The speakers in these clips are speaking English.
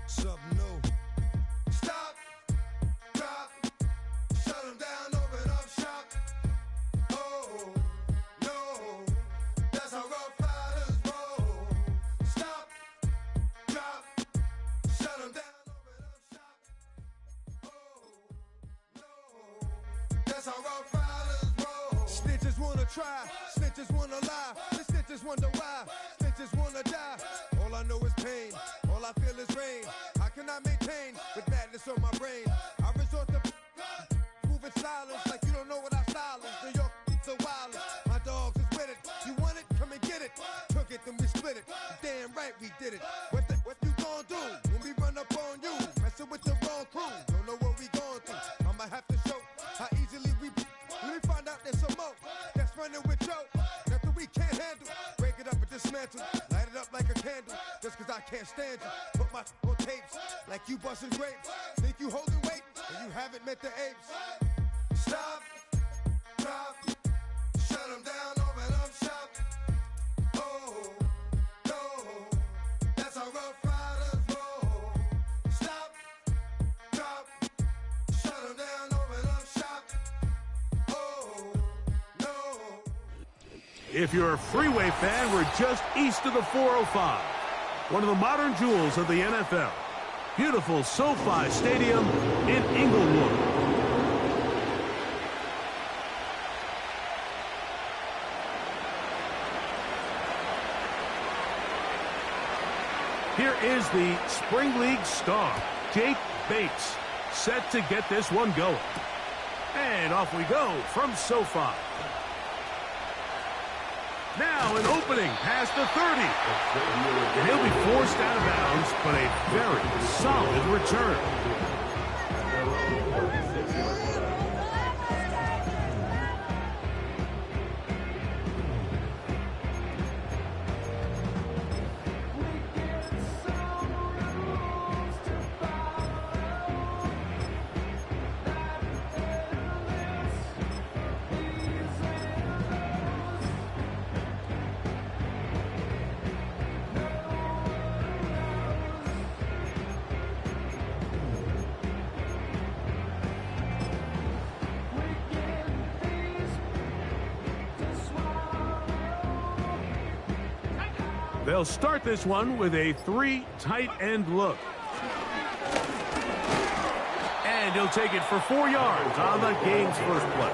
Something new. Stop, drop, shut them down, open up shop. Oh, no, that's how Rough Riders roll. Stop, drop, shut them down, open up shop. Oh, no, that's how Rough Riders roll. Snitches wanna try, snitches wanna lie, the snitches wonder why, snitches wanna die. All I know is pain, all I feel is rain. How can I maintain with madness on my brain? I resort to moving silence like you don't know what I style is. New York, the wildest. My dogs is with it. You want it? Come and get it. Took it, then we split it. Damn right we did it. What you gon' do when we run up on you? Messing with the wrong crew. Don't know what we going through. I'ma have to show how easily we. Let me find out there's some more that's running with Joe. Nothing we can't handle. Break it up and dismantle. Light it up like a candle. Just cause I can't stand you. Put my on tapes like you busting grapes. Think you holding weight and you haven't met the apes. Stop, drop, shut them down, open up shop. Oh, no, that's how Rough Riders roll. Stop, drop, shut them down, open up shop. Oh, no. If you're a Freeway fan, we're just east of the 405. One of the modern jewels of the NFL. Beautiful SoFi Stadium in Inglewood. Here is the Spring League star, Jake Bates, set to get this one going. And off we go from SoFi. Now an opening past the 30. And he'll be forced out of bounds, but a very solid return. They'll start this one with a 3 tight end look. And he'll take it for 4 yards on the game's first play.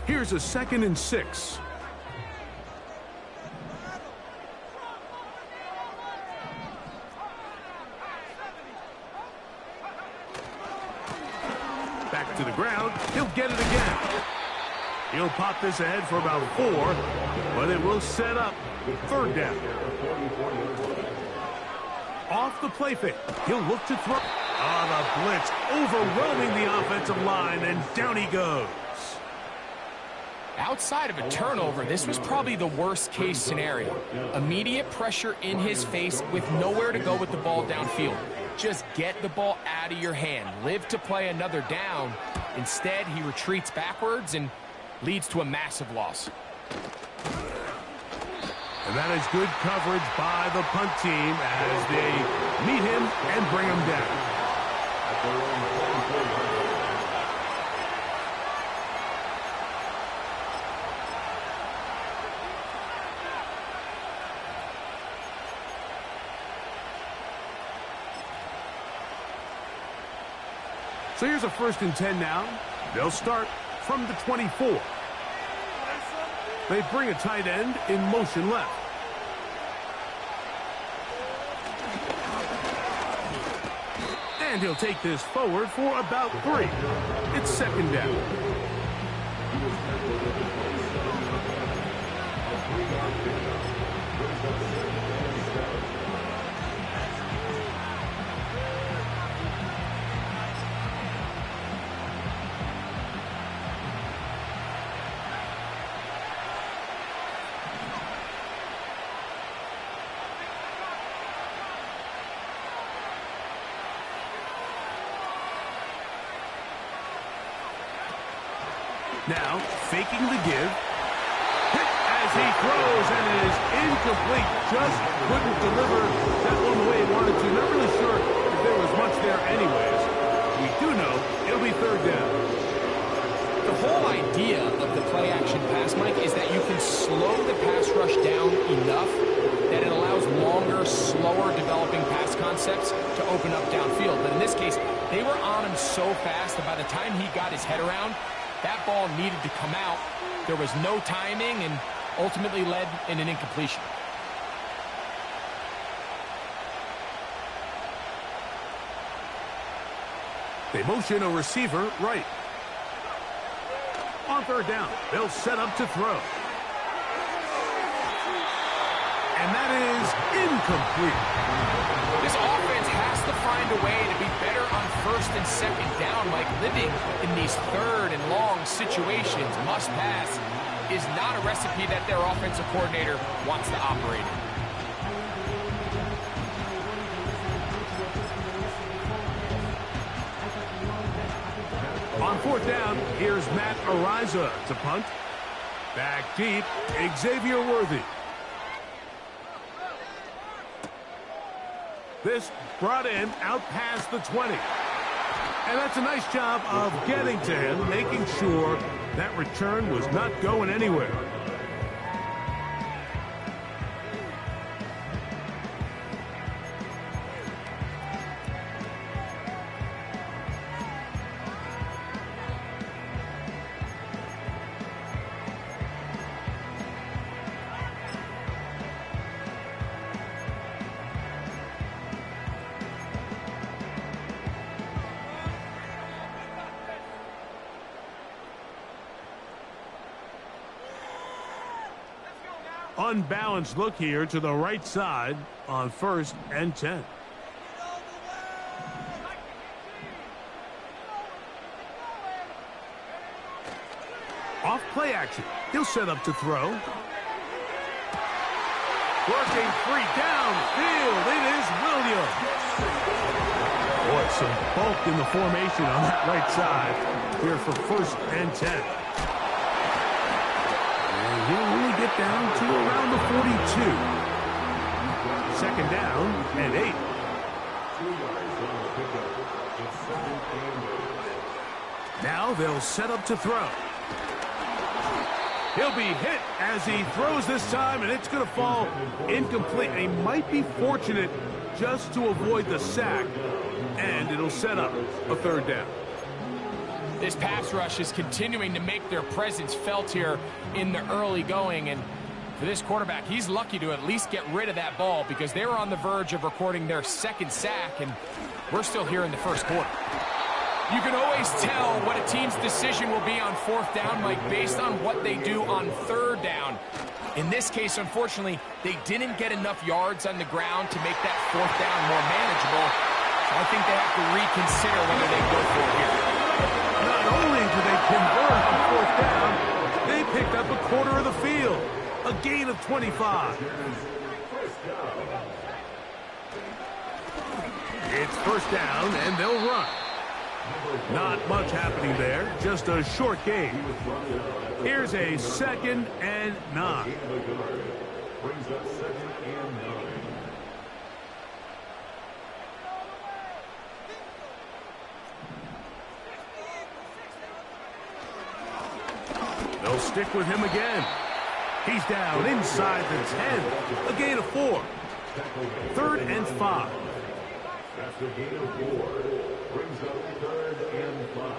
Here's a 2nd and 6. Back to the ground. He'll get it again. He'll pop this ahead for about 4, but it will set up 3rd down. Off the play fake. He'll look to throw. The blitz overwhelming the offensive line, and down he goes. Outside of a turnover, this was probably the worst-case scenario. Immediate pressure in his face with nowhere to go with the ball downfield. Just get the ball out of your hand. Live to play another down. Instead, he retreats backwards and leads to a massive loss. And that is good coverage by the punt team as they meet him and bring him down. So here's a 1st and 10 now. They'll start from the 24. They bring a tight end in motion left. And he'll take this forward for about 3. It's 2nd down. Now, faking the give. Hit as he throws, and it is incomplete. Just couldn't deliver that one the way he wanted to. Not really sure if there was much there anyways. We do know it'll be third down. The whole idea of the play-action pass, Mike, is that you can slow the pass rush down enough that it allows longer, slower developing pass concepts to open up downfield. But in this case, they were on him so fast that by the time he got his head around, that ball needed to come out. There was no timing and ultimately led in an incompletion. They motion a receiver right. On third down, they'll set up to throw. And that is incomplete. This offense has to find a way to be better on first and second down, like living in these third and long situations. Must pass is not a recipe that their offensive coordinator wants to operate in. On fourth down, here's Matt Araiza to punt. Back deep, Xavier Worthy. This brought in out past the 20. And that's a nice job of getting to him, making sure that return was not going anywhere. Unbalanced look here to the right side on 1st and 10. Off play action. He'll set up to throw. Working free downfield. It is Williams. Boy, some bulk in the formation on that right side here for 1st and 10. He'll really get down to around the 42. Second down and 8. Now they'll set up to throw. He'll be hit as he throws this time, and it's going to fall incomplete. He might be fortunate just to avoid the sack, and it'll set up a third down. This pass rush is continuing to make their presence felt here in the early going. And for this quarterback, he's lucky to at least get rid of that ball because they were on the verge of recording their second sack, and we're still here in the first quarter. You can always tell what a team's decision will be on fourth down, Mike, based on what they do on third down. In this case, unfortunately, they didn't get enough yards on the ground to make that fourth down more manageable. So I think they have to reconsider whether they go for it here. Not only do they convert on fourth down, they picked up a quarter of the field. A gain of 25. It's first down, and they'll run. Not much happening there, just a short gain. Here's a 2nd and 9. They'll stick with him again. He's down inside the 10. A gain of 4. 3rd and 5. After gain of 4, brings up 3rd and 5.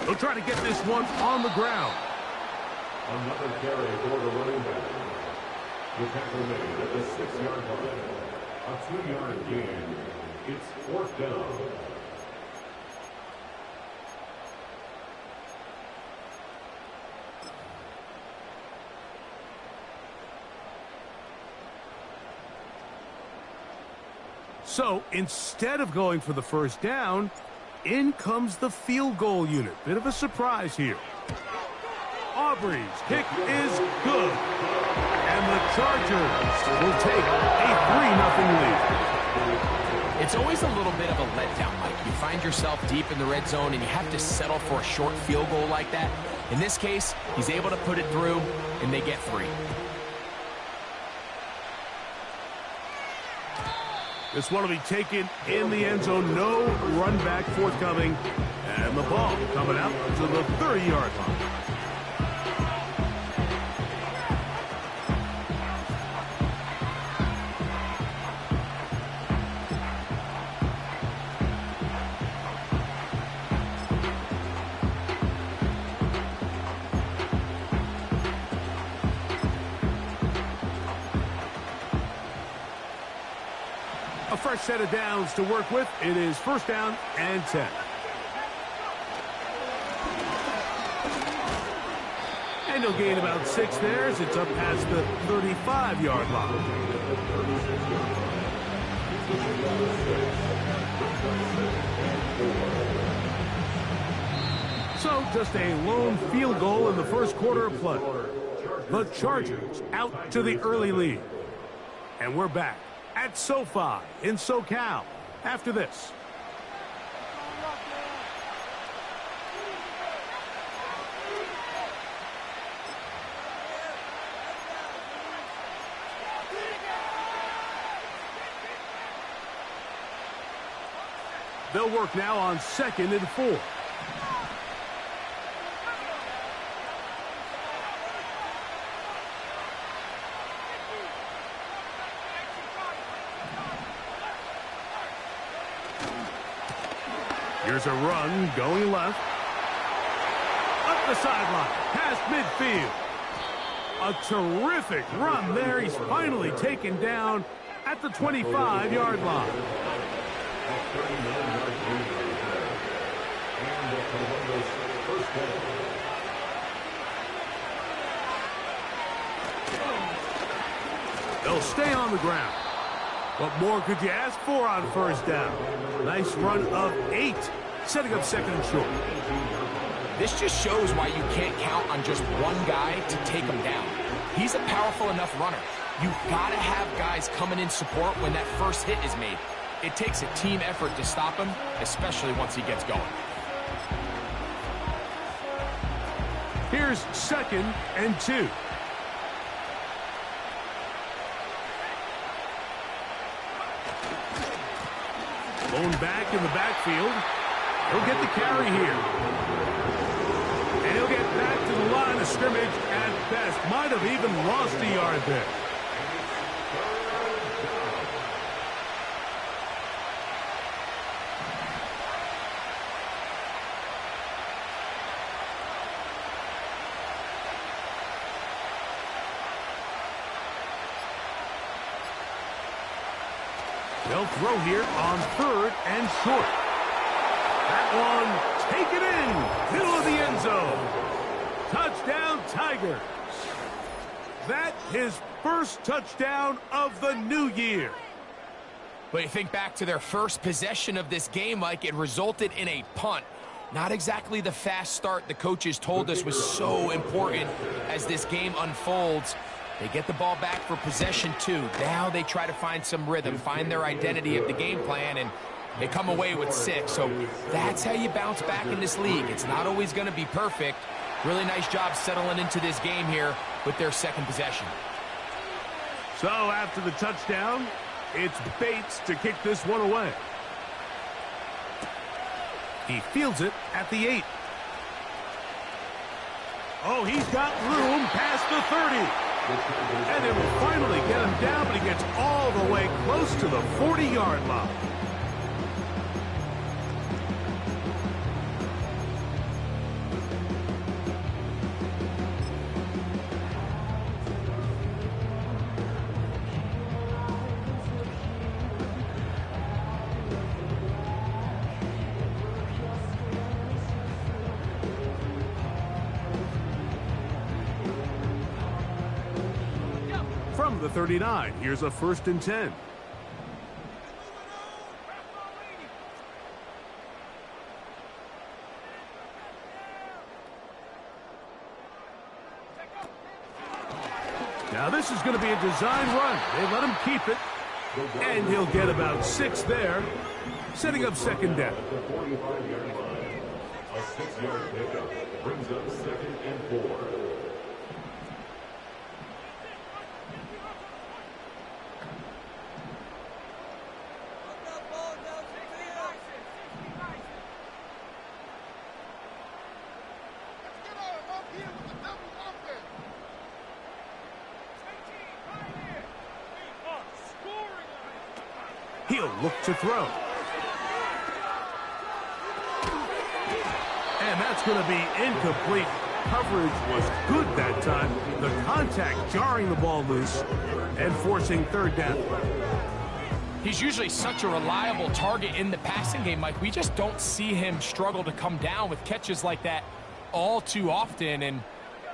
They'll try to get this one on the ground. Another carry for the running back. The tackle made at the 6-yard line. A 2-yard gain. It's 4th down. So instead of going for the first down, in comes the field goal unit. Bit of a surprise here. Aubrey's kick is good. Chargers will take a 3-0 lead. It's always a little bit of a letdown, Mike. You find yourself deep in the red zone and you have to settle for a short field goal like that. In this case, he's able to put it through, and they get 3. This one will be taken in the end zone. No run back forthcoming. And the ball coming out to the 30-yard line. A fresh set of downs to work with. It is 1st down and 10. And he'll gain about 6 there as it's up past the 35-yard line. So just a lone field goal in the first quarter of play. The Chargers out to the early lead. And we're back at SoFi in SoCal after this. They'll work now on 2nd and 4. Here's a run going left. Up the sideline, past midfield. A terrific run there. He's finally taken down at the 25-yard line. They'll stay on the ground. What more could you ask for on 1st down? Nice run of 8, setting up 2nd and short. This just shows why you can't count on just one guy to take him down. He's a powerful enough runner. You've got to have guys coming in support when that first hit is made. It takes a team effort to stop him, especially once he gets going. Here's 2nd and 2. Blown back in the backfield. He'll get the carry here. And he'll get back to the line of scrimmage at best. Might have even lost a yard there. They'll throw here on 3rd and short. That one taken in, middle of the end zone. Touchdown, Tigers. That his first touchdown of the new year. But you think back to their first possession of this game, Mike, it resulted in a punt. Not exactly the fast start the coaches told us was so important as this game unfolds. They get the ball back for possession 2. Now they try to find some rhythm, find their identity of the game plan, and they come away with 6. So that's how you bounce back in this league. It's not always going to be perfect. Really nice job settling into this game here with their 2nd possession. So after the touchdown, it's Bates to kick this one away. He fields it at the 8. Oh, he's got room past the 30. And they will finally get him down, but he gets all the way close to the 40-yard line. From the 39, here's a 1st and 10. Now this is going to be a design run. They let him keep it, and he'll get about 6 there, setting up second down. At the 45-yard line, a 6-yard pickup brings up 2nd and 4. He'll look to throw. And that's going to be incomplete. Coverage was good that time. The contact jarring the ball loose and forcing third down. He's usually such a reliable target in the passing game, Mike. We just don't see him struggle to come down with catches like that all too often. And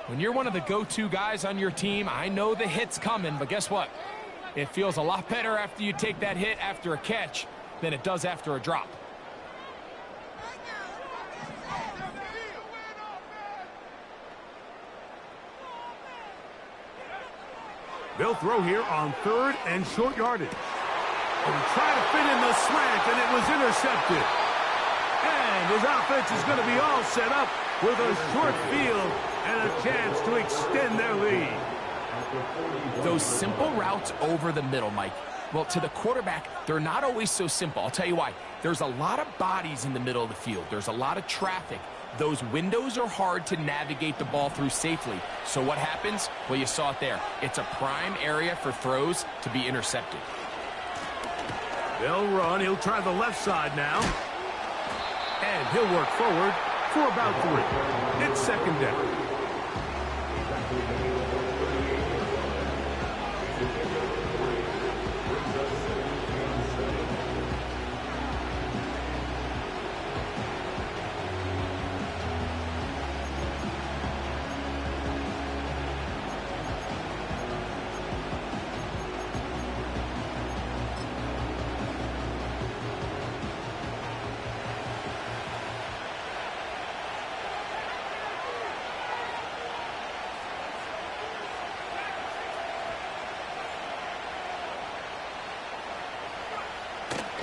when you're one of the go-to guys on your team, I know the hit's coming, but guess what? It feels a lot better after you take that hit after a catch than it does after a drop. They'll throw here on 3rd and short yardage. And try to fit in the slant, and it was intercepted. And his offense is going to be all set up with a short field and a chance to extend their lead. Those simple routes over the middle, Mike, well, to the quarterback, they're not always so simple. I'll tell you why. There's a lot of bodies in the middle of the field. There's a lot of traffic. Those windows are hard to navigate the ball through safely. So what happens? Well, you saw it there. It's a prime area for throws to be intercepted. They'll run. He'll try the left side now. And he'll work forward for about 3. It's second down.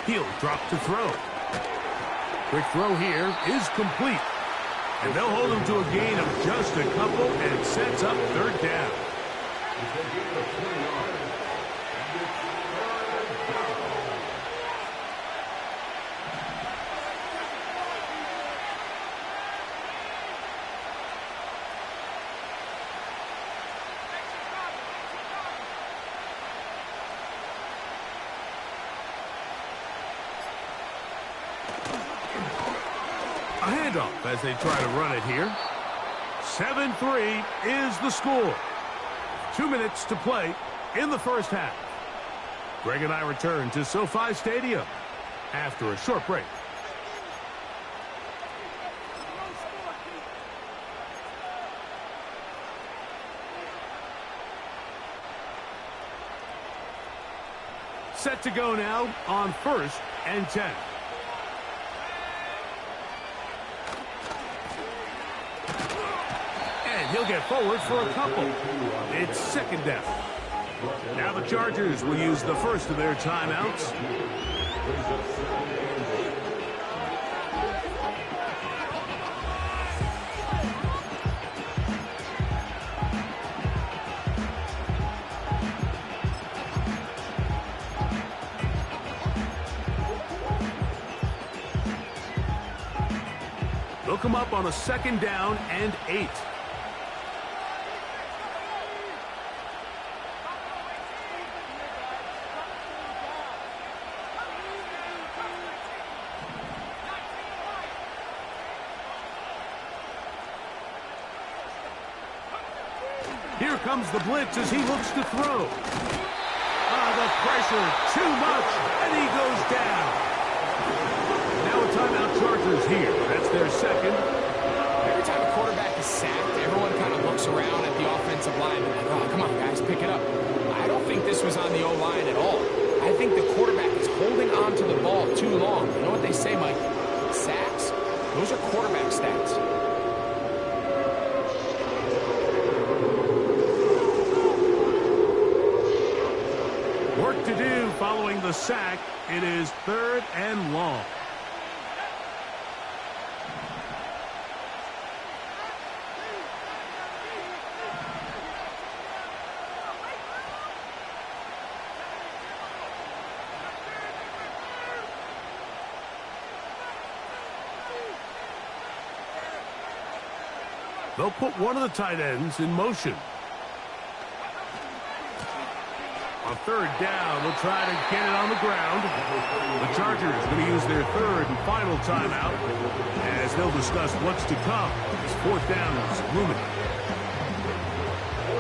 He'll drop to throw. Quick throw here is complete. And they'll hold him to a gain of just a couple and sets up third down. A handoff as they try to run it here. 7-3 is the score. 2 minutes to play in the first half. Greg and I return to SoFi Stadium after a short break. Set to go now on 1st and 10. He'll get forward for a couple. It's second down. Now the Chargers will use the first of their timeouts. They'll come up on a second down and 8. Here comes the blitz as he looks to throw. The pressure, too much, and he goes down. Now a timeout Chargers here. That's their second. Every time a quarterback is sacked, everyone kind of looks around at the offensive line and like, oh, come on, guys, pick it up. I don't think this was on the O-line at all. I think the quarterback is holding on to the ball too long. You know what they say, Mike? Sacks, those are quarterback stats. following the sack. It is 3rd and long. They'll put one of the tight ends in motion. On 3rd down, they'll try to get it on the ground. The Chargers going to use their 3rd and final timeout as they'll discuss what's to come. This 4th down is looming.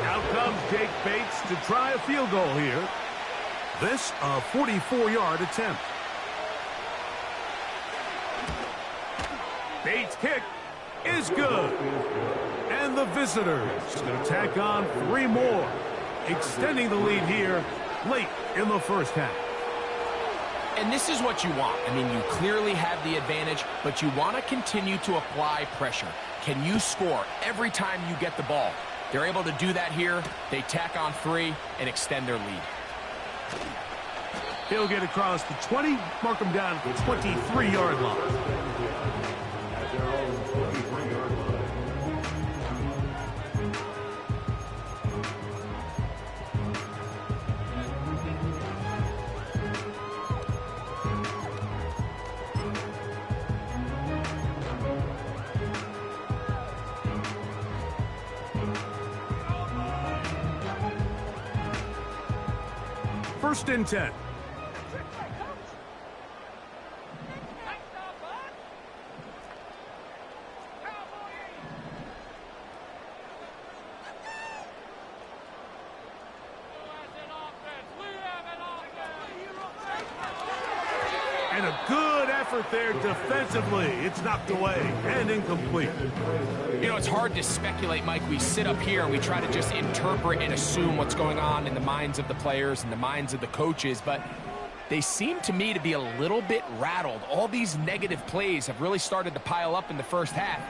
Out comes Jake Bates to try a field goal here. This a 44-yard attempt. Bates' kick is good. And the visitors going to tack on 3 more, extending the lead here late in the first half. And this is what you want. I mean, you clearly have the advantage, but you want to continue to apply pressure. Can you score every time you get the ball? They're able to do that here. They tack on 3 and extend their lead. He'll get across the 20, mark him down at the 23-yard line. First and 10. And a good effort there defensively. It's knocked away and incomplete. You know, it's hard to speculate, Mike. We sit up here and we try to just interpret and assume what's going on in the minds of the players and the minds of the coaches, but they seem to me to be a little bit rattled. All these negative plays have really started to pile up in the first half.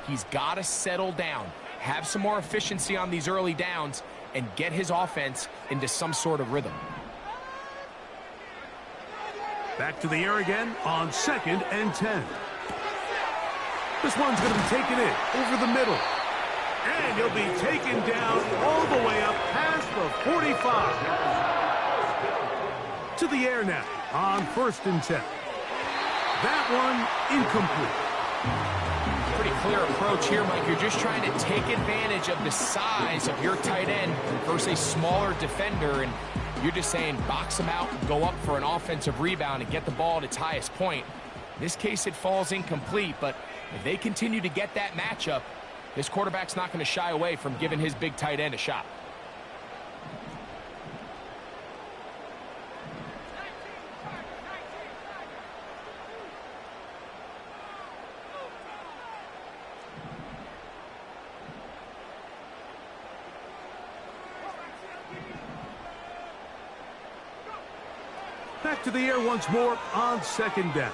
He's got to settle down, have some more efficiency on these early downs, and get his offense into some sort of rhythm. Back to the air again on 2nd and 10. This one's going to be taken in over the middle. And he'll be taken down all the way up past the 45. To the air now on 1st and 10. That one incomplete. Pretty clear approach here, Mike. You're just trying to take advantage of the size of your tight end versus a smaller defender, and you're just saying box him out, go up for an offensive rebound, and get the ball at its highest point. In this case, it falls incomplete, but if they continue to get that matchup, this quarterback's not going to shy away from giving his big tight end a shot. Back to the air once more on 2nd down.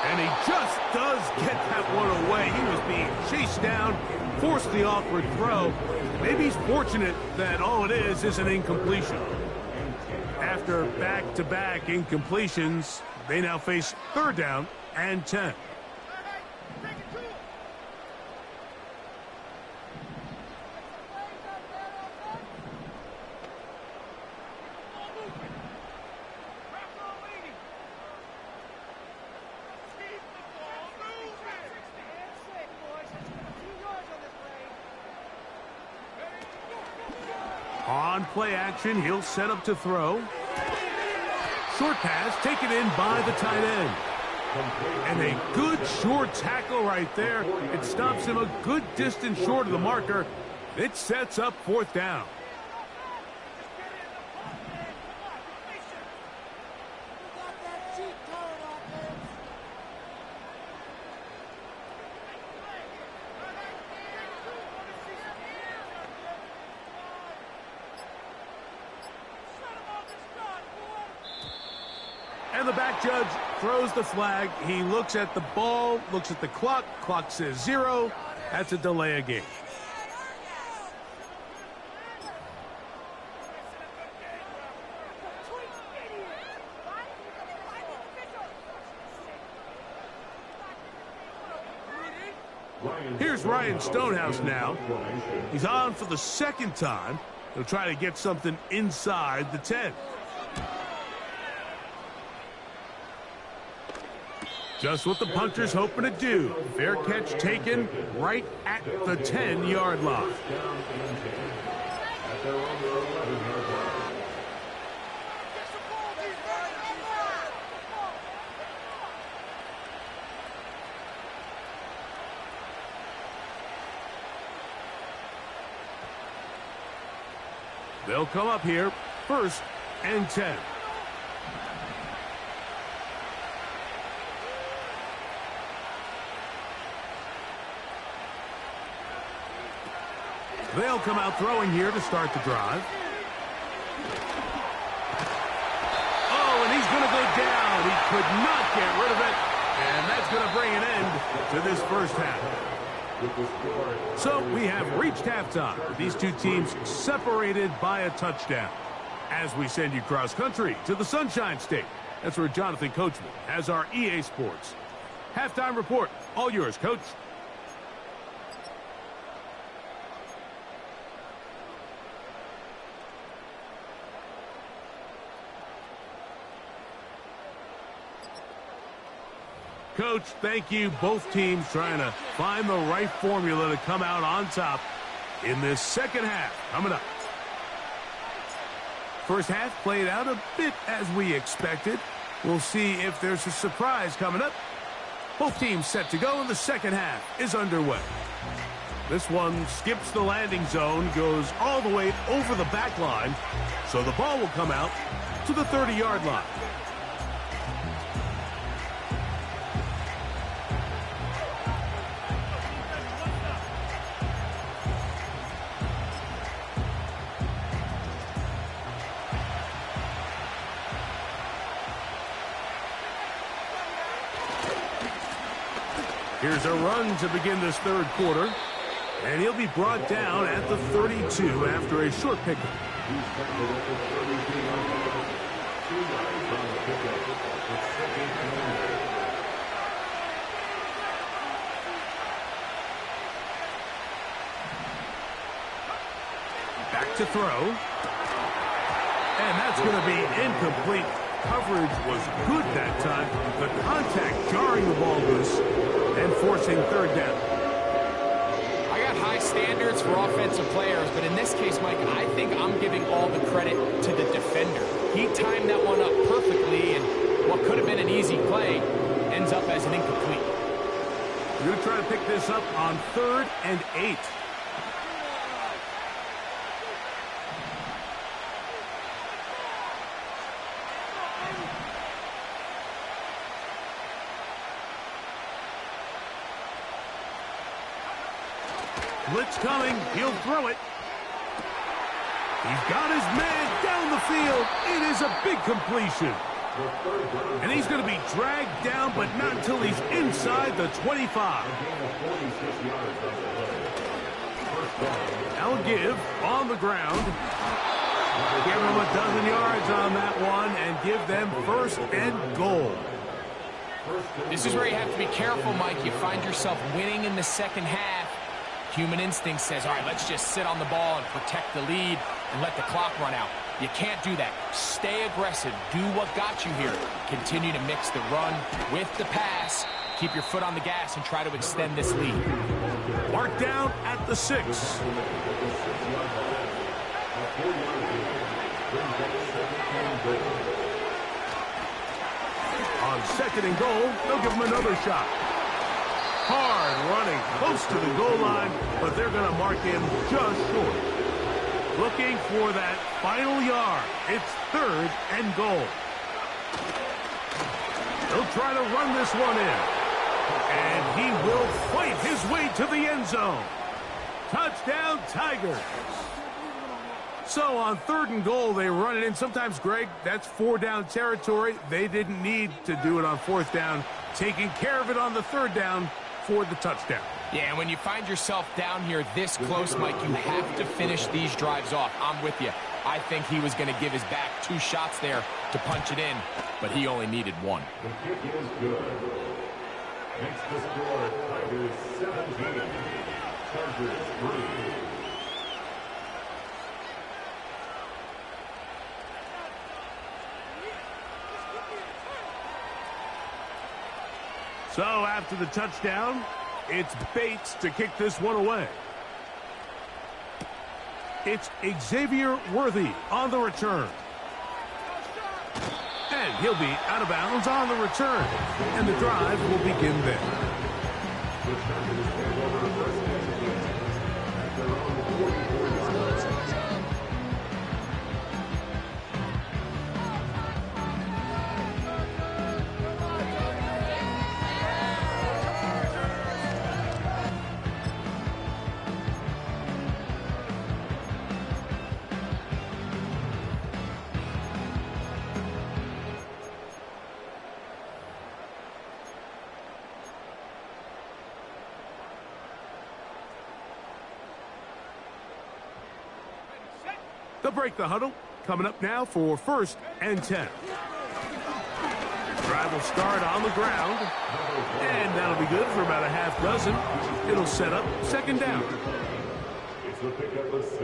And he just does get that one away. He was being chased down, forced the awkward throw. Maybe he's fortunate that all it is an incompletion. After back-to-back incompletions, they now face 3rd down and 10. On play action, he'll set up to throw. Short pass taken in by the tight end. And a good short tackle right there. It stops him a good distance short of the marker. It sets up 4th down. And the back judge throws the flag. He looks at the ball, looks at the clock. Clock says 0. That's a delay of game. Here's Ryan Stonehouse now. He's on for the second time. He'll try to get something inside the 10. Just what the punter's hoping to do. Fair catch taken right at the 10-yard line. They'll come up here, 1st and 10. They'll come out throwing here to start the drive. Oh, and he's going to go down. He could not get rid of it, and that's going to bring an end to this first half. So we have reached halftime with these two teams separated by a touchdown. As we send you cross-country to the Sunshine State, that's where Jonathan Coachman has our EA Sports halftime report. All yours, Coach. Coach, thank you. Both teams trying to find the right formula to come out on top in this second half. Coming up. First half played out a bit as we expected. We'll see if there's a surprise coming up. Both teams set to go, and the second half is underway. This one skips the landing zone, goes all the way over the back line, so the ball will come out to the 30-yard line. Here's a run to begin this third quarter, and he'll be brought down at the 32 after a short pickup. Back to throw, and that's going to be incomplete. Coverage was good that time. The contact jarring the ball loose and forcing third down. I got high standards for offensive players, but in this case, Mike, I think I'm giving all the credit to the defender. He timed that one up perfectly, and what could have been an easy play ends up as an incomplete. We're going to try to pick this up on 3rd and 8. Blitz coming. He'll throw it. He's got his man down the field. It is a big completion. And he's going to be dragged down, but not until he's inside the 25. Now give on the ground. Give him a dozen yards on that one and give them 1st and goal. This is where you have to be careful, Mike. You find yourself winning in the second half. Human instinct says, all right, let's just sit on the ball and protect the lead and let the clock run out. You can't do that. Stay aggressive. Do what got you here. Continue to mix the run with the pass. Keep your foot on the gas and try to extend this lead. Mark down at the 6. On 2nd and goal, they'll give him another shot. Hard running close to the goal line, but they're going to mark him just short. Looking for that final yard. It's 3rd and goal. He'll try to run this one in. And he will fight his way to the end zone. Touchdown, Tigers. So on 3rd and goal, they run it in. Sometimes, Greg, that's 4-down territory. They didn't need to do it on 4th down. Taking care of it on the 3rd down for the touchdown. Yeah, and when you find yourself down here this close, Mike, you have to finish these drives off. I'm with you. I think he was going to give his back 2 shots there to punch it in, but he only needed 1. The kick is good. Makes the score Tigers 17, Chargers 3. So after the touchdown, it's Bates to kick this one away. It's Xavier Worthy on the return. And he'll be out of bounds on the return. And the drive will begin there. The Chargers take over the first down at their own 44 yard line. They'll break the huddle. Coming up now for 1st and 10. Drive will start on the ground. And that'll be good for about a half dozen. It'll set up 2nd down. It's the pickup of 6.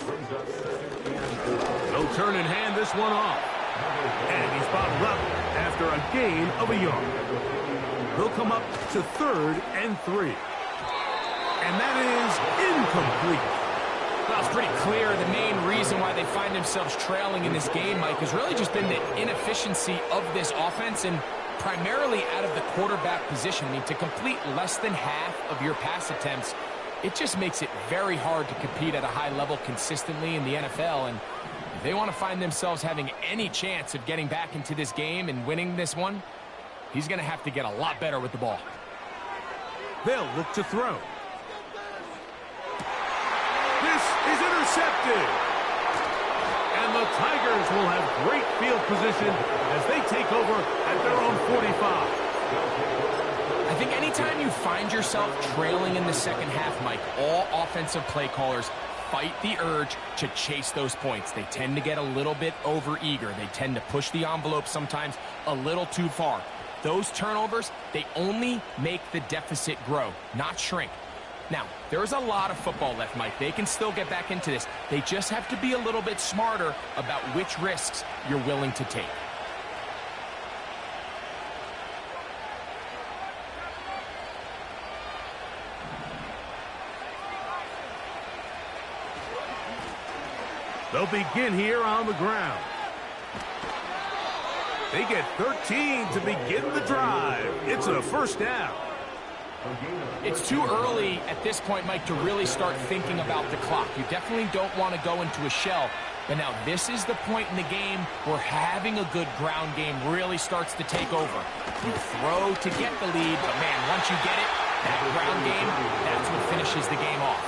Brings up 2nd and 4. No turn in hand this one off. And he's bottled up after a gain of a yard. He'll come up to 3rd and 3. And that is incomplete. Well, it's pretty clear the main reason why they find themselves trailing in this game, Mike, has really just been the inefficiency of this offense and primarily out of the quarterback position. I mean, to complete less than half of your pass attempts, it just makes it very hard to compete at a high level consistently in the NFL. And if they want to find themselves having any chance of getting back into this game and winning this one, he's going to have to get a lot better with the ball. They'll look to throw. This is intercepted. And the Tigers will have great field position as they take over at their own 45. I think anytime you find yourself trailing in the second half, Mike, all offensive play callers fight the urge to chase those points. They tend to get a little bit overeager. They tend to push the envelope sometimes a little too far. Those turnovers, they only make the deficit grow, not shrink. Now, there's a lot of football left, Mike. They can still get back into this. They just have to be a little bit smarter about which risks you're willing to take. They'll begin here on the ground. They get 13 to begin the drive. It's a 1st down. It's too early at this point, Mike, to really start thinking about the clock. You definitely don't want to go into a shell. But now this is the point in the game where having a good ground game really starts to take over. You throw to get the lead, but man, once you get it, that ground game, that's what finishes the game off.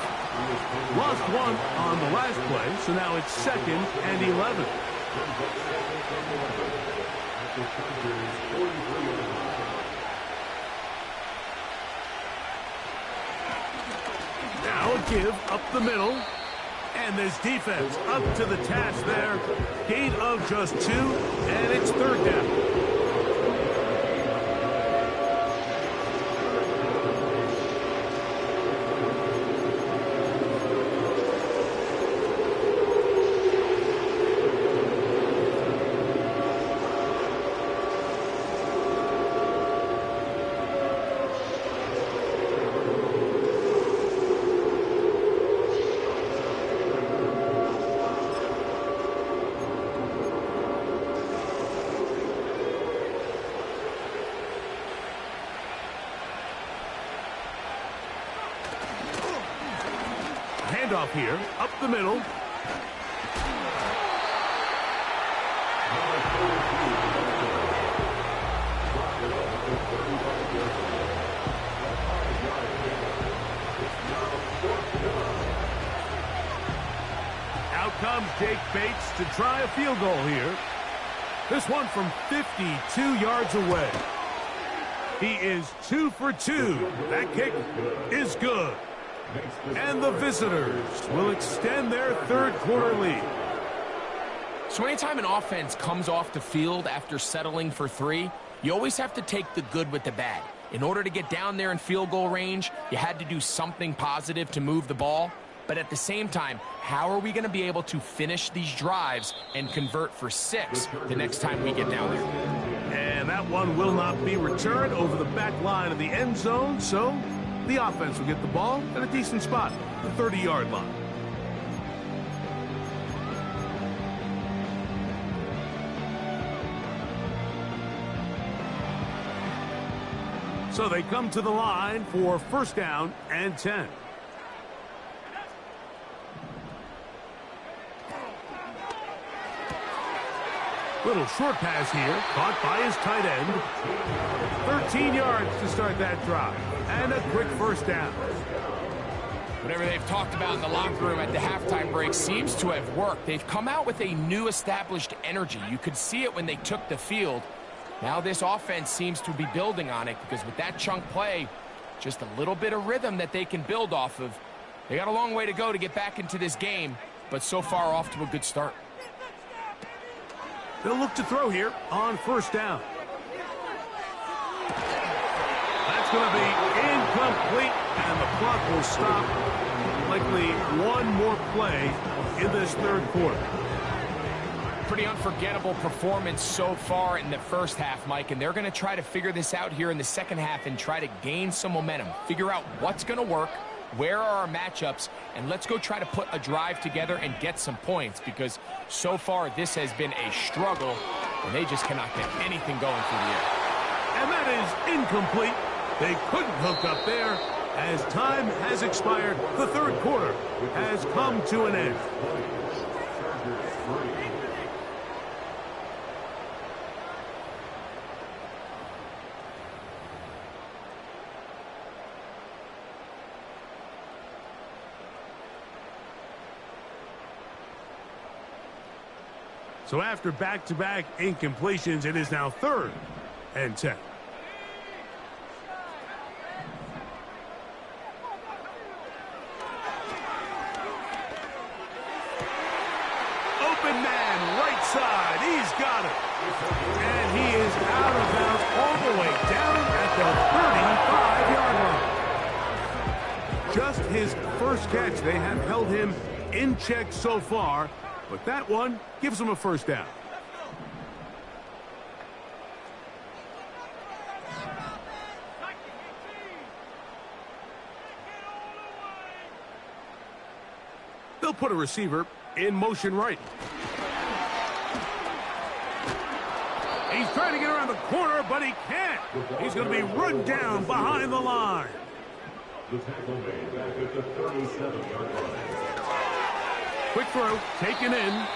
Lost one on the last play, so now it's 2nd and 11. Now a give up the middle. And this defense up to the task there. Gain of just 2, and it's 3rd down. Handoff here, up the middle. Out comes Jake Bates to try a field goal here. This one from 52 yards away. He is 2 for 2. That kick is good. And the visitors will extend their 3rd quarter lead. So anytime an offense comes off the field after settling for 3, you always have to take the good with the bad. In order to get down there in field goal range, you had to do something positive to move the ball. But at the same time, how are we going to be able to finish these drives and convert for 6 the next time we get down there? And that one will not be returned over the back line of the end zone, so the offense will get the ball at a decent spot, the 30-yard line. So they come to the line for first down and 10. Little short pass here, caught by his tight end. 13 yards to start that drive, and a quick first down. Whatever they've talked about in the locker room at the halftime break seems to have worked. They've come out with a new established energy. You could see it when they took the field. Now this offense seems to be building on it because with that chunk play, just a little bit of rhythm that they can build off of. They got a long way to go to get back into this game, but so far off to a good start. They'll look to throw here on first down. That's going to be incomplete, and the clock will stop. Likely one more play in this third quarter. Pretty unforgettable performance so far in the first half, Mike, and they're going to try to figure this out here in the second half and try to gain some momentum. Figure out what's going to work, where are our matchups, and let's go try to put a drive together and get some points because so far this has been a struggle, and they just cannot get anything going through the air. And that is incomplete. They couldn't hook up there. As time has expired, the third quarter has come to an end. So after back-to-back incompletions, it is now 3rd and 10. Open man, right side. He's got it. And he is out of bounds all the way down at the 35-yard line. Just his first catch. They have held him in check so far. But that one gives him a first down. They'll put a receiver in motion right. He's trying to get around the corner, but he can't. He's going to be run down behind the line. The tackle made back at the 37-yard line. Quick throw, taken in.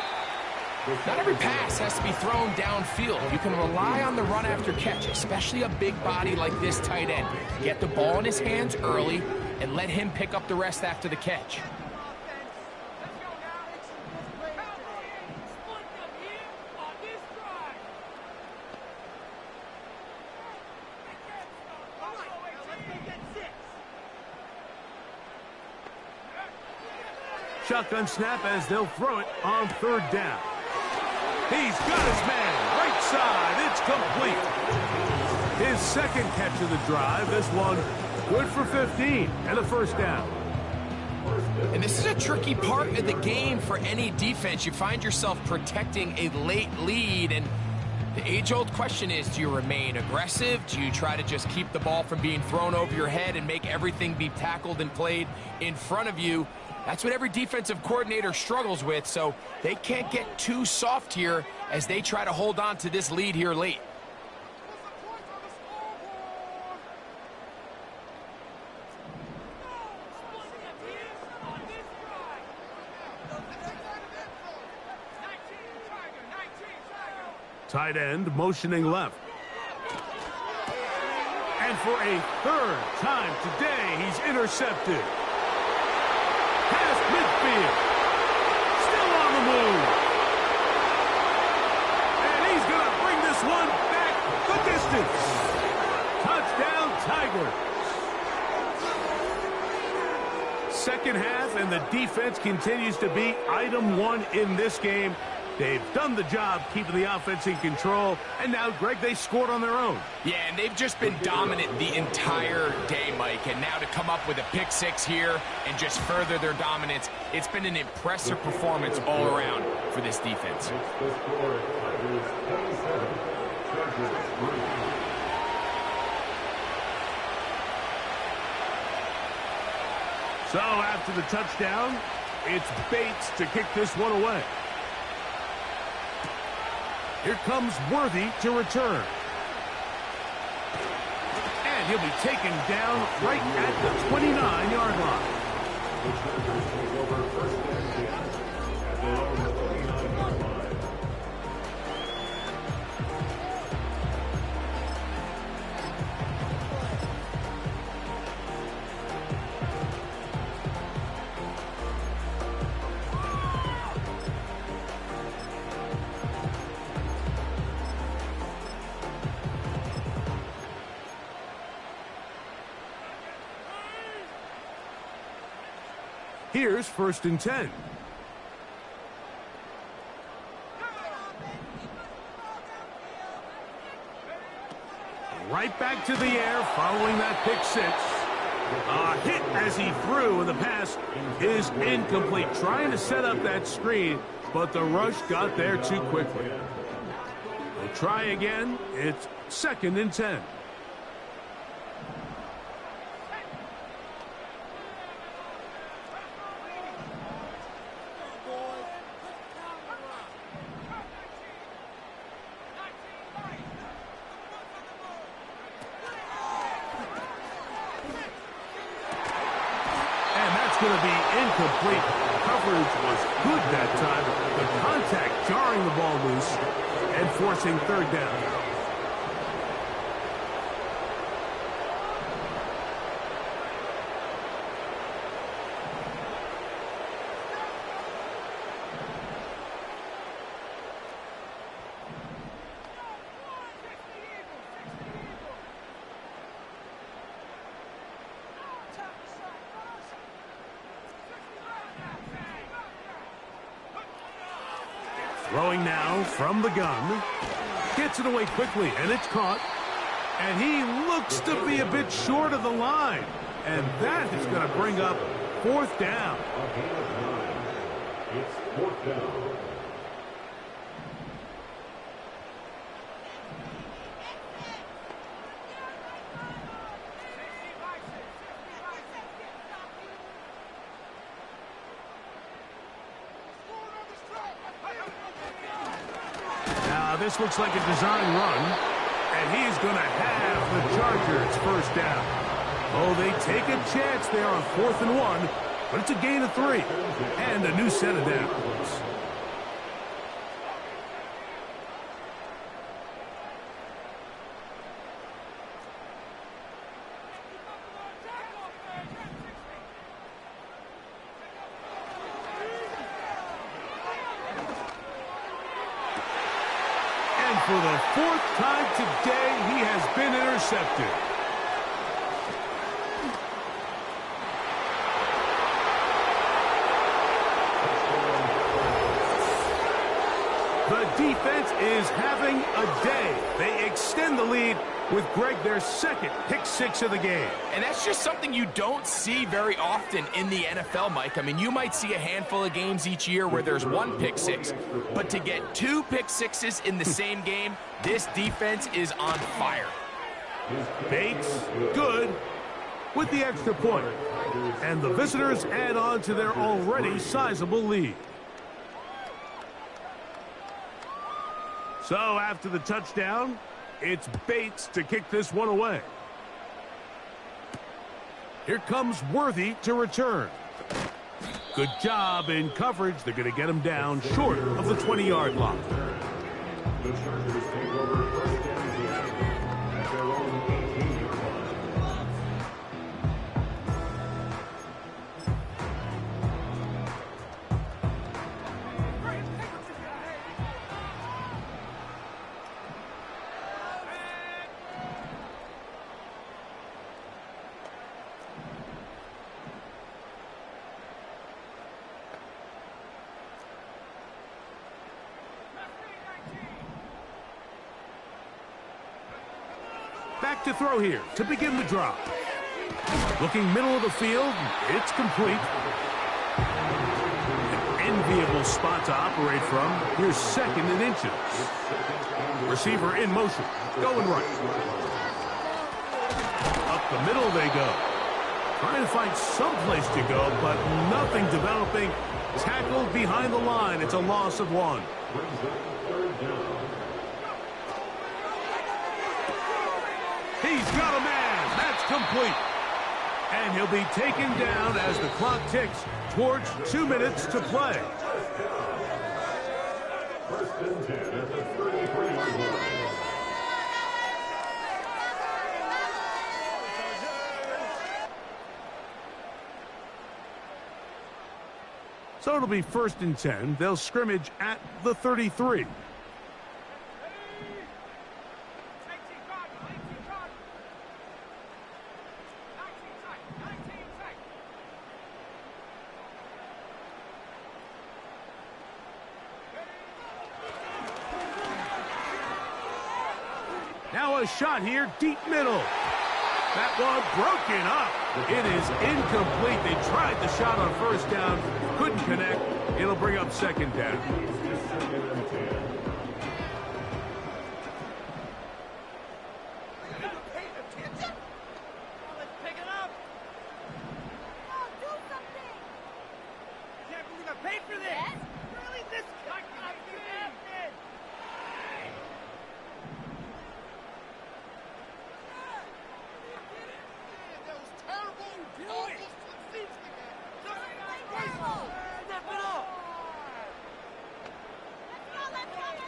Not every pass has to be thrown downfield. You can rely on the run after catch, especially a big body like this tight end. Get the ball in his hands early and let him pick up the rest after the catch. Shotgun snap as they'll throw it on 3rd down. He's got his man, right side, it's complete. His second catch of the drive, this one good for 15 and a first down. And this is a tricky part of the game for any defense. You find yourself protecting a late lead, and the age-old question is, do you remain aggressive? Do you try to just keep the ball from being thrown over your head and make everything be tackled and played in front of you? That's what every defensive coordinator struggles with, so they can't get too soft here as they try to hold on to this lead here late. Tight end motioning left. And for a 3rd time today, he's intercepted. Past midfield. Still on the move. And he's going to bring this one back the distance. Touchdown, Tigers. Second half, and the defense continues to be item 1 in this game. They've done the job keeping the offense in control, and now, Greg, they scored on their own. Yeah, and they've just been dominant the entire day, Mike. And now to come up with a pick six here and just further their dominance, it's been an impressive performance all around for this defense. The score, Tigers 27, Chargers 3. So after the touchdown, it's Bates to kick this one away. Here comes Worthy to return. And he'll be taken down right at the 29-yard line. The Chargers take over first and 10 at their own 29-yard line. Here's first and 10. Right back to the air following that pick six. A hit as he threw, and the pass is incomplete. Trying to set up that screen, but the rush got there too quickly. They'll try again. It's second and 10. Going to be incomplete. Coverage was good that time. The contact jarring the ball loose and forcing third down. Throwing now from the gun. Gets it away quickly, and it's caught. And he looks to be a bit short of the line. And that is going to bring up fourth down. A gain of 9. It's fourth down. This looks like a design run, and he's going to have the Chargers first down. Oh, they take a chance there on 4th and 1, but it's a gain of 3 and a new set of downs. For the 4th time today, he has been intercepted. The defense is having a day. They extend the lead with, Greg, their second pick six of the game. And that's just something you don't see very often in the NFL, Mike. I mean, you might see a handful of games each year where there's one pick six, but to get 2 pick sixes in the same game, this defense is on fire. Bates, good, with the extra point. And the visitors add on to their already sizable lead. So after the touchdown, it's Bates to kick this one away. Here comes Worthy to return. Good job in coverage. They're going to get him down short of the 20-yard line. The Chargers take over first and 10 at their own 18-yard line. Back to throw here to begin the drop. Looking middle of the field, it's complete. An enviable spot to operate from. Here's second and inches. Receiver in motion, going right. Up the middle they go. Trying to find some place to go, but nothing developing. Tackled behind the line. It's a loss of 1. He's got a man. That's complete. And he'll be taken down as the clock ticks towards 2 minutes to play. First and 10 at the 33-yard line. So it'll be first and 10. They'll scrimmage at the 33. Now a shot here, deep middle. That one broken up. It is incomplete. They tried the shot on first down, couldn't connect. It'll bring up second down.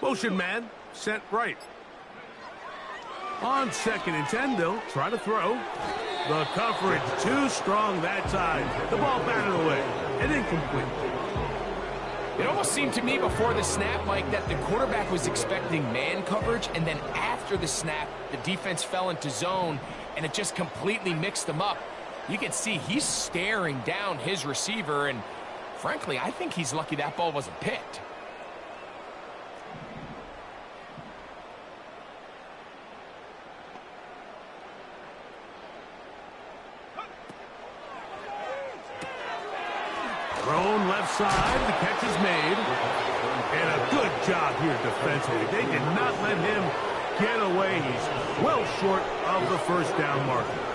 Motion man, sent right. On second and 10, they'll try to throw. The coverage too strong that time. The ball batted away and incomplete. It almost seemed to me before the snap, Mike, that the quarterback was expecting man coverage, and then after the snap, the defense fell into zone, and it just completely mixed them up. You can see he's staring down his receiver, and frankly, I think he's lucky that ball wasn't picked. Thrown left side, the catch is made. And a good job here defensively. They did not let him get away. He's well short of the first down marker.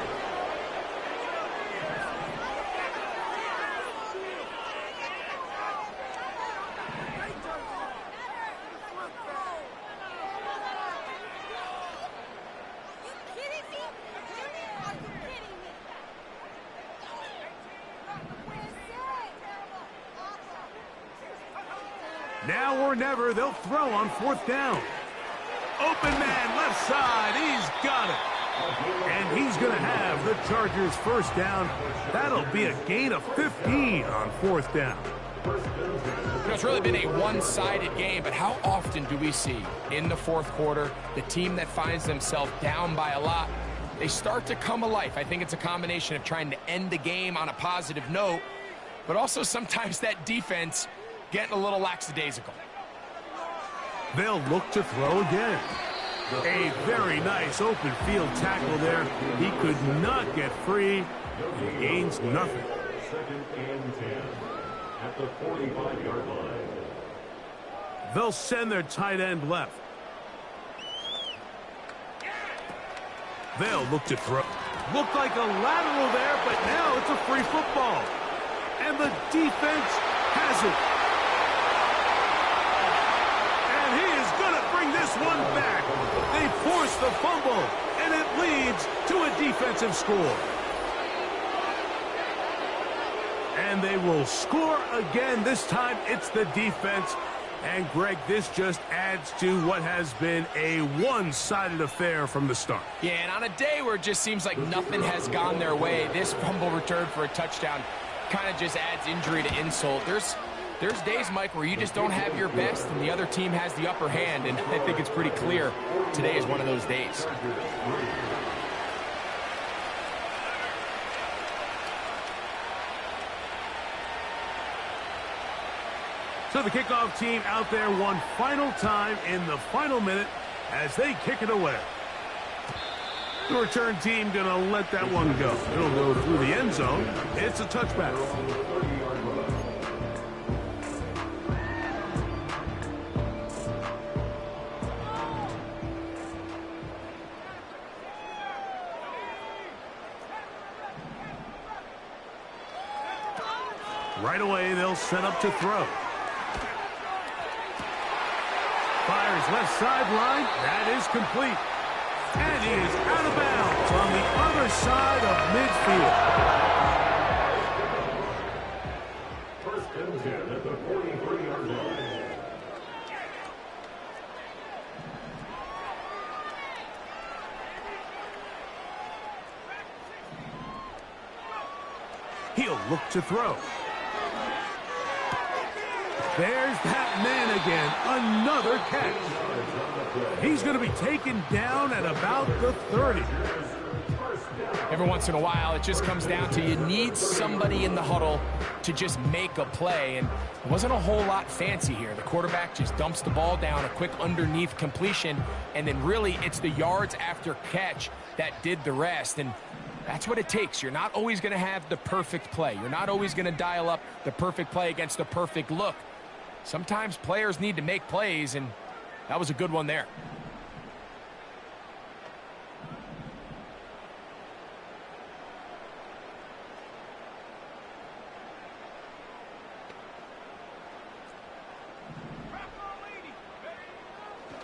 Now or never, they'll throw on fourth down. Open man, left side, he's got it. And he's going to have the Chargers first down. That'll be a gain of 15 on fourth down. It's really been a one-sided game, but how often do we see in the fourth quarter the team that finds themselves down by a lot, they start to come alive? I think it's a combination of trying to end the game on a positive note, but also sometimes that defense getting a little lackadaisical. They'll look to throw again. A very nice open field tackle there. He could not get free. He gains nothing. Second and 10 at the 45-yard line. They'll send their tight end left. They'll look to throw. Looked like a lateral there, but now it's a free football. And the defense has it. This one back. They force the fumble, and it leads to a defensive score. And they will score again. This time it's the defense. And Greg, this just adds to what has been a one-sided affair from the start. Yeah, and on a day where it just seems like nothing has gone their way, this fumble return for a touchdown kind of just adds injury to insult. There's days, Mike, where you just don't have your best and the other team has the upper hand, and I think it's pretty clear today is one of those days. So the kickoff team out there one final time in the final minute as they kick it away. The return team going to let that one go. It'll go through the end zone. It's a touchback. Right away, they'll set up to throw. Fires left sideline. That is complete. And he is out of bounds on the other side of midfield. First and 10 at the 43-yard line. He'll look to throw. There's that man again. Another catch. He's going to be taken down at about the 30. Every once in a while, it just comes down to you need somebody in the huddle to just make a play. And it wasn't a whole lot fancy here. The quarterback just dumps the ball down, a quick underneath completion, and then really it's the yards after catch that did the rest. And that's what it takes. You're not always going to have the perfect play. You're not always going to dial up the perfect play against the perfect look. Sometimes players need to make plays, and that was a good one there.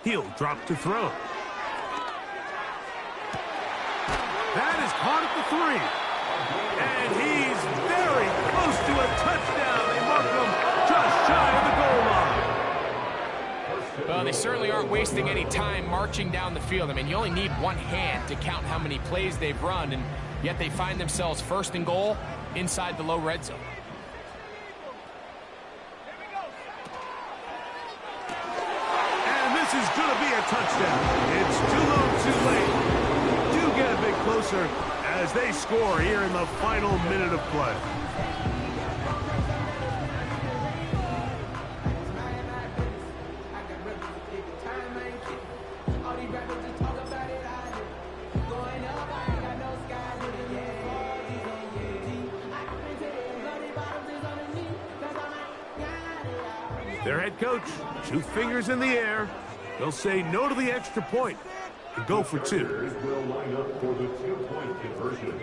He'll drop to throw. That is caught at the 3. And he's very close to a touchdown. They mark him just shy of the goal line. Well, they certainly aren't wasting any time marching down the field. I mean, you only need one hand to count how many plays they've run, and yet they find themselves first and goal inside the low red zone. This is going to be a touchdown. It's too low, too late. Do get a bit closer as they score here in the final minute of play. Their head coach, 2 fingers in the air. They'll say no to the extra point and go for 2. Will line up for the 2-point conversion.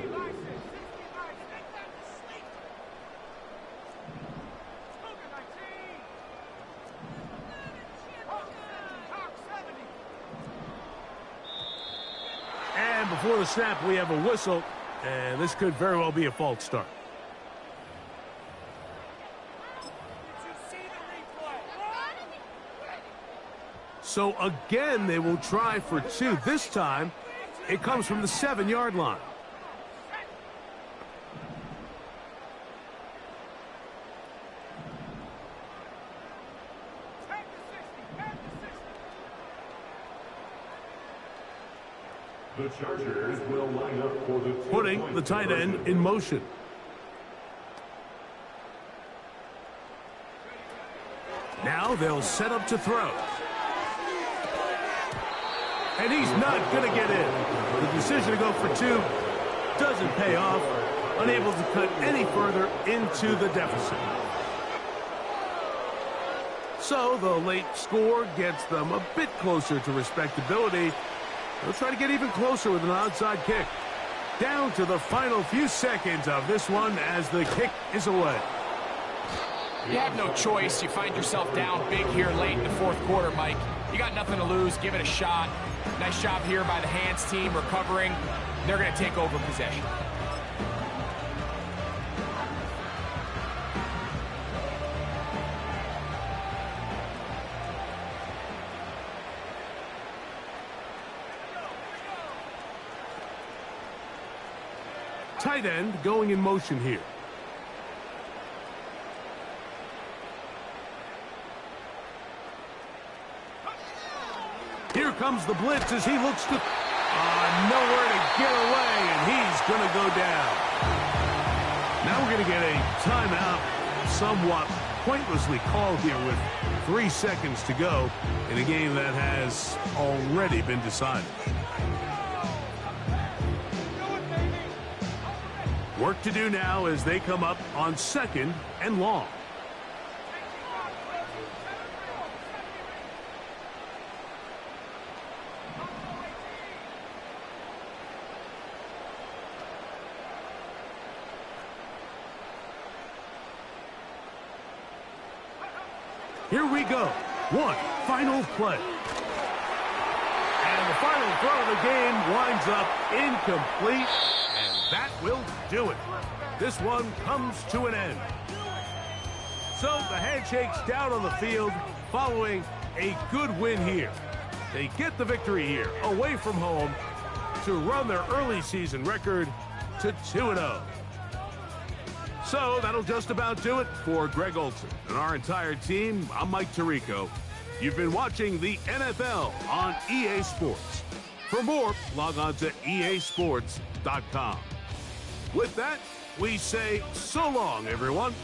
And before the snap, we have a whistle, and this could very well be a false start. So again, they will try for 2. This time, it comes from the 7-yard line. The Chargers will line up for the 2-point Putting the tight end in motion. Now they'll set up to throw. And he's not going to get in. The decision to go for 2 doesn't pay off. Unable to cut any further into the deficit. So the late score gets them a bit closer to respectability. They'll try to get even closer with an onside kick. Down to the final few seconds of this one as the kick is away. You have no choice. You find yourself down big here late in the 4th quarter, Mike. You got nothing to lose. Give it a shot. Nice job here by the hands team recovering. They're going to take over possession. Tight end going in motion here. Here comes the blitz as he looks to... nowhere to get away, and he's going to go down. Now we're going to get a timeout, somewhat pointlessly called here with 3 seconds to go in a game that has already been decided. Work to do now as they come up on 2nd and long. Here we go. One final play. And the final throw of the game winds up incomplete, and that will do it. This one comes to an end. So the Handshake's down on the field following a good win here. They get the victory here away from home to run their early season record to 2-0. So that'll just about do it for Greg Olsen and our entire team. I'm Mike Tirico. You've been watching the NFL on EA Sports. For more, log on to easports.com. With that, we say so long, everyone.